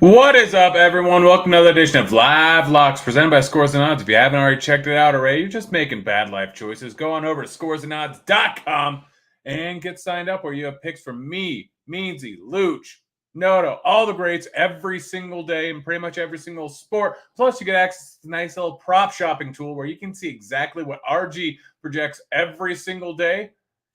What is up, everyone? Welcome to another edition of Live Locks presented by Scores and Odds. If you haven't already checked it out already, you're just making bad life choices. Go on over to scoresandodds.com and get signed up where you have picks from me, Meansy, Luch, Noto, all the greats every single day in pretty much every single sport. Plus, you get access to the nice little prop shopping tool where you can see exactly what RG projects every single day,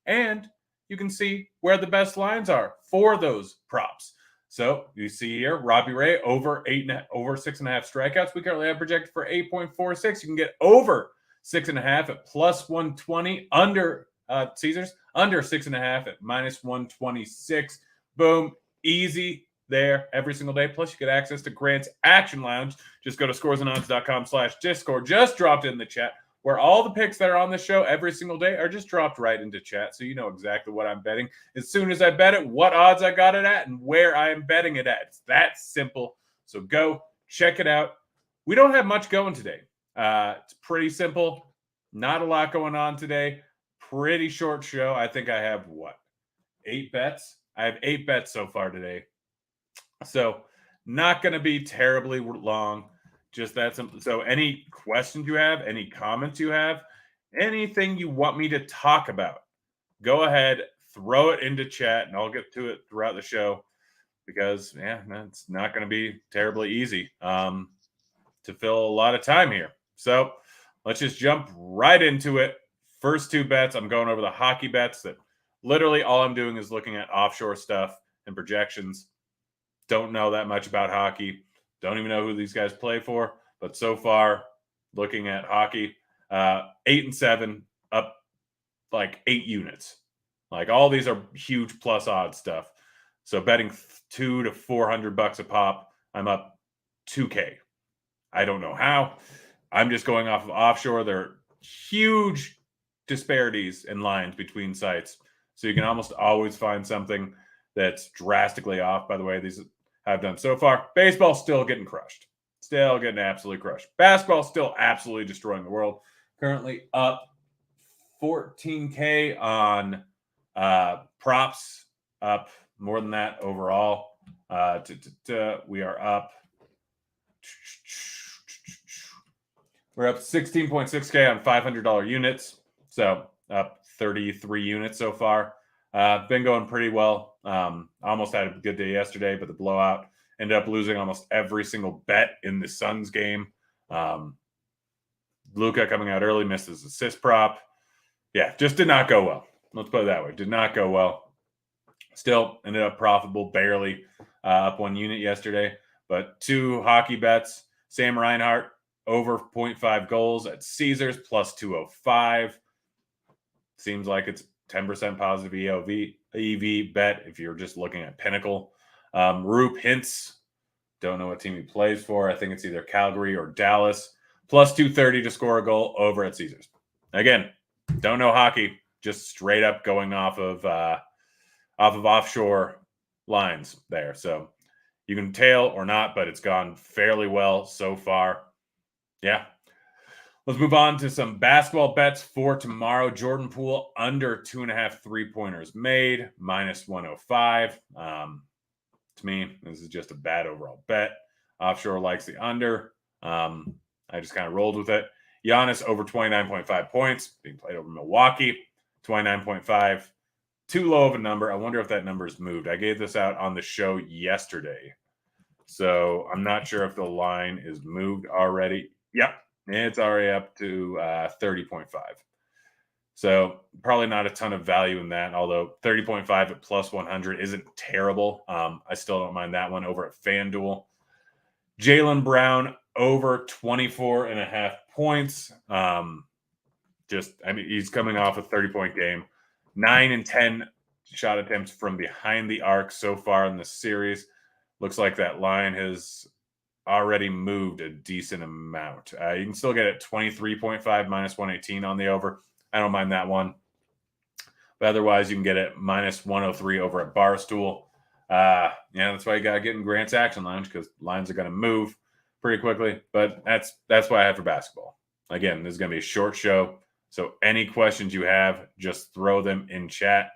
and you can see where the best lines are for those props. So you see here, Robbie Ray over 6.5 strikeouts. We currently have projected for 8.46. You can get over 6.5 at plus 120, under Caesars, under 6.5 at minus 126. Boom, easy there every single day. Plus, you get access to Grant's Action Lounge. Just go to scoresandodds.com/Discord. Just dropped it in the chat, where all the picks that are on the show every single day are just dropped right into chat, so you know exactly what I'm betting as soon as I bet it, what odds I got it at, and where I am betting it at. It's that simple. So go check it out. We don't have much going today. It's pretty simple. Not a lot going on today. Pretty short show. I think I have, 8 bets? I have 8 bets so far today. So not going to be terribly long. Just that simple. So any questions you have, any comments you have, anything you want me to talk about, go ahead, throw it into chat, and I'll get to it throughout the show because, it's not going to be terribly easy to fill a lot of time here. So let's just jump right into it. First 2 bets, I'm going over the hockey bets that literally all I'm doing is looking at offshore stuff and projections. Don't know that much about hockey. Don't even know who these guys play for. But so far, looking at hockey, 8 and 7, up like 8 units. Like all these are huge plus odds stuff. So betting $200 to $400 a pop, I'm up $2K. I don't know how. I'm just going off of offshore. There are huge disparities in lines between sites. So you can almost always find something that's drastically off. By the way, these I've done so far. Baseball still getting crushed. Still getting absolutely crushed. Basketball still absolutely destroying the world. Currently up 14K on props, up more than that overall. We are up. We're up 16.6K on $500 units. So up 33 units so far. Been going pretty well. Almost had a good day yesterday, but the blowout ended up losing almost every single bet in the Suns game. Luka coming out early, missed his assist prop. Yeah, just did not go well. Let's put it that way. Did not go well. Still ended up profitable, barely up 1 unit yesterday. But 2 hockey bets. Sam Reinhart over 0.5 goals at Caesars plus 205. Seems like it's 10% positive EV bet if you're just looking at Pinnacle. Roop Hintz, don't know what team he plays for. I think it's either Calgary or Dallas. Plus 230 to score a goal over at Caesars. Again, don't know hockey. Just straight up going off of offshore lines there. So you can tail or not, but it's gone fairly well so far. Yeah. Let's move on to some basketball bets for tomorrow. Jordan Poole under 2.5 3-pointers made, minus 105. To me, this is just a bad overall bet. Offshore likes the under. I just kind of rolled with it. Giannis over 29.5 points, being played over Milwaukee, 29.5. Too low of a number. I wonder if that number is moved. I gave this out on the show yesterday, so I'm not sure if the line is moved already. Yep. It's already up to 30.5. So probably not a ton of value in that, although 30.5 at plus 100 isn't terrible. I still don't mind that one over at FanDuel. Jaylen Brown over 24.5 points. He's coming off a 30-point game. 9 and 10 shot attempts from behind the arc so far in the series. Looks like that line has already moved a decent amount. You can still get it 23.5 minus 118 on the over. I don't mind that one. But otherwise, you can get it minus 103 over at Barstool. That's why you got to get in Grant's Action Lounge, because lines are going to move pretty quickly. But that's what I have for basketball. Again, this is going to be a short show. So any questions you have, just throw them in chat.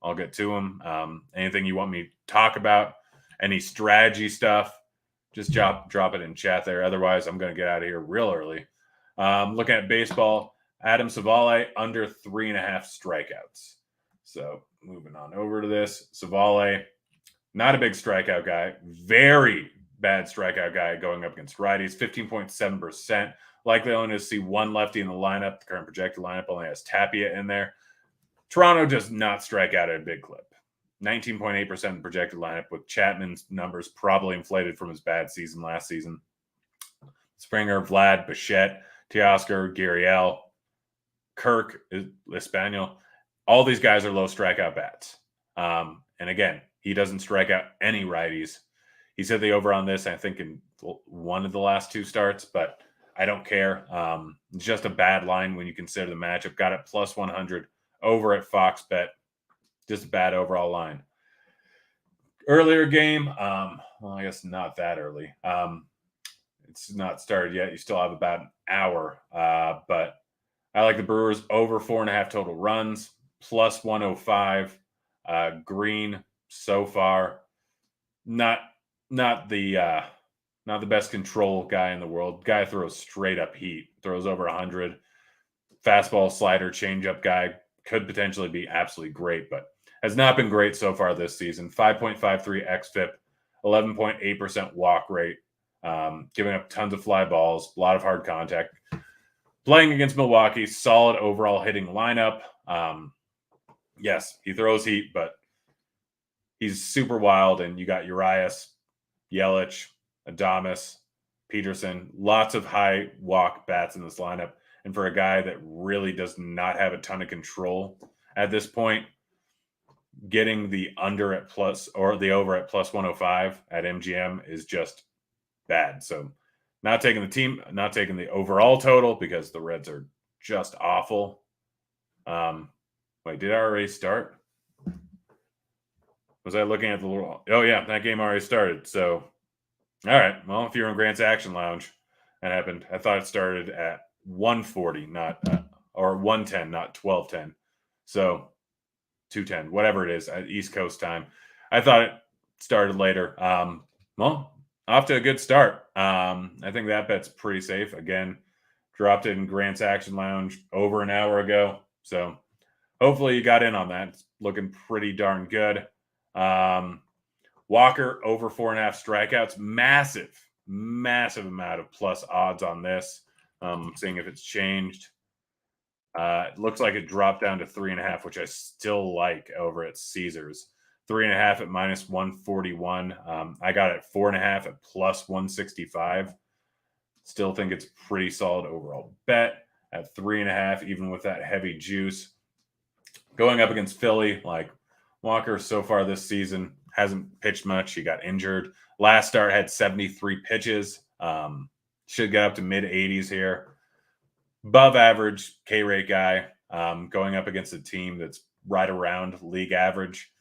I'll get to them. Anything you want me to talk about, any strategy stuff, just drop it in chat there. Otherwise, I'm going to get out of here real early. Looking at baseball, Adam Savale under 3.5 strikeouts. So moving on over to this, Savale, not a big strikeout guy, very bad strikeout guy going up against righties, 15.7%. Likely only to see one lefty in the lineup. The current projected lineup only has Tapia in there. Toronto does not strike out at a big clip. 19.8% projected lineup, with Chapman's numbers probably inflated from his bad season last season. Springer, Vlad, Bichette, Teoscar, Gurriel, Kirk, Espanol. All these guys are low strikeout bats. And again, he doesn't strike out any righties. He said the over on this, I think, in one of the last 2 starts, but I don't care. It's just a bad line when you consider the matchup. Got it plus 100 over at Fox Bet. Just a bad overall line. Earlier game, well, I guess not that early. It's not started yet. You still have about an hour. But I like the Brewers over 4.5 total runs, plus 105. Green so far, not the best control guy in the world. Guy throws straight up heat, throws over 100. Fastball, slider, changeup guy could potentially be absolutely great, but has not been great so far this season. 5.53 xFIP, 11.8% walk rate, giving up tons of fly balls, a lot of hard contact. Playing against Milwaukee, solid overall hitting lineup. Yes, he throws heat, but he's super wild, and you got Urias, Yelich, Adames, Peterson, lots of high walk bats in this lineup. And for a guy that really does not have a ton of control at this point, getting the under at plus or the over at plus 105 at MGM is just bad. So not taking the team, not taking the overall total because the Reds are just awful. Wait, did I already start? Was I looking at the little? Oh yeah, that game already started. So, all right. Well, if you're in Grant's Action Lounge, that happened. I thought it started at 1:40, not or 1:10, not 12:10. So 2:10, whatever it is, at East Coast time. I thought it started later. Well, off to a good start. I think that bet's pretty safe. Again, dropped it in Grant's Action Lounge over an hour ago. So hopefully you got in on that. It's looking pretty darn good. Walker over 4.5 strikeouts. Massive amount of plus odds on this. Seeing if it's changed. It looks like it dropped down to 3.5, which I still like over at Caesars. 3.5 at minus 141. I got it at 4.5 at plus 165. Still think it's pretty solid overall bet at 3.5, even with that heavy juice. Going up against Philly, like Walker so far this season hasn't pitched much. He got injured. Last start had 73 pitches. Should get up to mid 80s here. Above average K rate guy, going up against a team that's right around league average.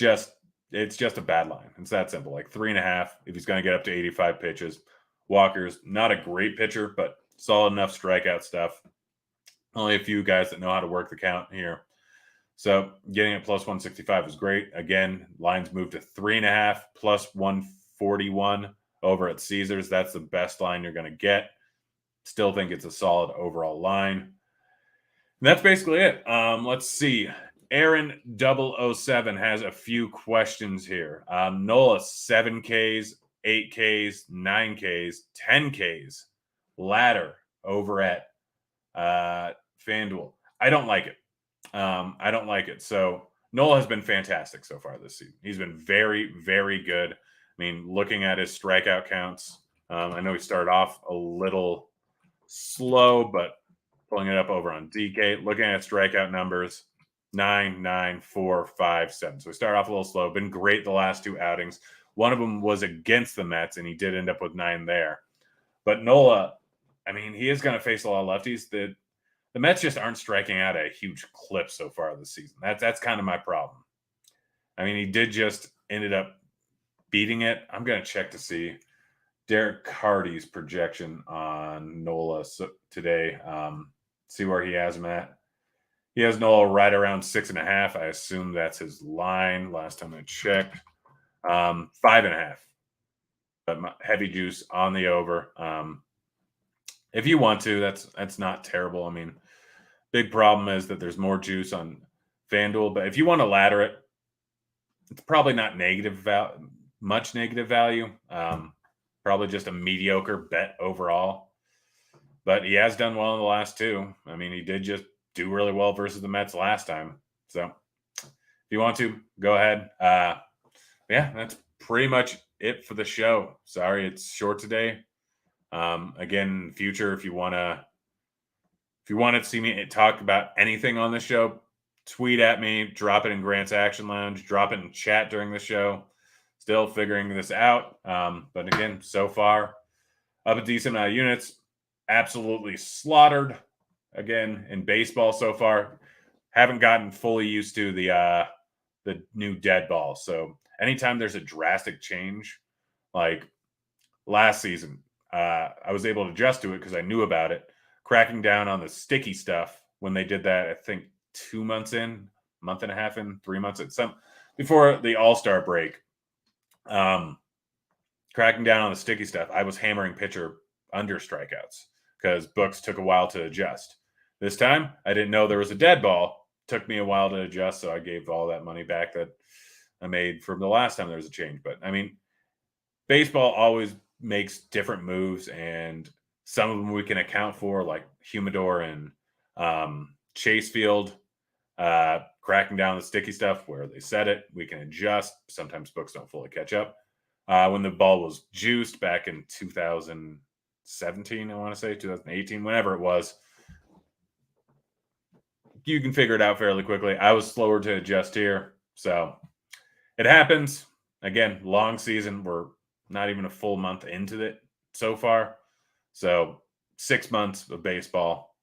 It's just a bad line. It's that simple. Like 3.5 if he's going to get up to 85 pitches. Walker's not a great pitcher, but solid enough strikeout stuff. Only a few guys that know how to work the count here. So getting it plus 165 is great. Again, lines moved to 3.5 plus 141 over at Caesars. That's the best line you're going to get. Still think it's a solid overall line. And that's basically it. Let's see. Aaron 007 has a few questions here. Nola, 7 Ks, 8 Ks, 9 Ks, 10 Ks. Ladder over at FanDuel. I don't like it. So Nola has been fantastic so far this season. He's been very, very good. I mean, looking at his strikeout counts, I know he started off a little slow, but pulling it up over on DK, looking at strikeout numbers, 9, 9, 4, 5, 7. So we started off a little slow. Been great the last 2 outings. One of them was against the Mets, and he did end up with 9 there. But Nola, I mean, he is going to face a lot of lefties. The Mets just aren't striking out at a huge clip so far this season. That's kind of my problem. I mean, he did just ended up beating it. I'm going to check to see Derek Carty's projection on Nola today. See where he has him at. He has Nola right around 6.5. I assume that's his line. Last time I checked, 5.5. heavy juice on the over. If you want to, that's not terrible. I mean, big problem is that there's more juice on FanDuel, but if you want to ladder it, it's probably not much negative value. Probably just a mediocre bet overall. But he has done well in the last two. I mean, he did just do really well versus the Mets last time. So if you want to, go ahead. Yeah, that's pretty much it for the show. Sorry, it's short today. Again, in the future, if you want to see me talk about anything on the show, tweet at me, drop it in Grant's Action Lounge, drop it in chat during the show. Still figuring this out. But again, so far, up a decent amount of units. Absolutely slaughtered again in baseball so far. Haven't gotten fully used to the new dead ball. So anytime there's a drastic change, like last season, I was able to adjust to it because I knew about it. Cracking down on the sticky stuff when they did that, I think 2 months in, month and a half in, 3 months in, some before the All-Star break. Cracking down on the sticky stuff, I was hammering pitcher under strikeouts because books took a while to adjust. This time, I didn't know there was a dead ball. Took me a while to adjust, so I gave all that money back that I made from the last time there was a change. But I mean, baseball always makes different moves, and some of them we can account for, like Humidor and Chase Field, cracking down the sticky stuff where they said it. We can adjust. Sometimes books don't fully catch up. When the ball was juiced back in 2017, I want to say 2018, whenever it was, you can figure it out fairly quickly. I was slower to adjust here, so it happens. Again, long season. We're not even a full month into it so far. So 6 months of baseball.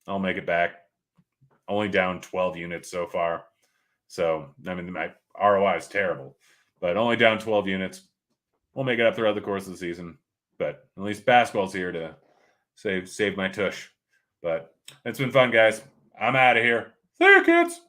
I'll make it back. Only down 12 units so far. So, I mean, my ROI is terrible, but only down 12 units. We'll make it up throughout the course of the season. But at least basketball's here to save my tush. But it's been fun, guys. I'm out of here. See you, kids.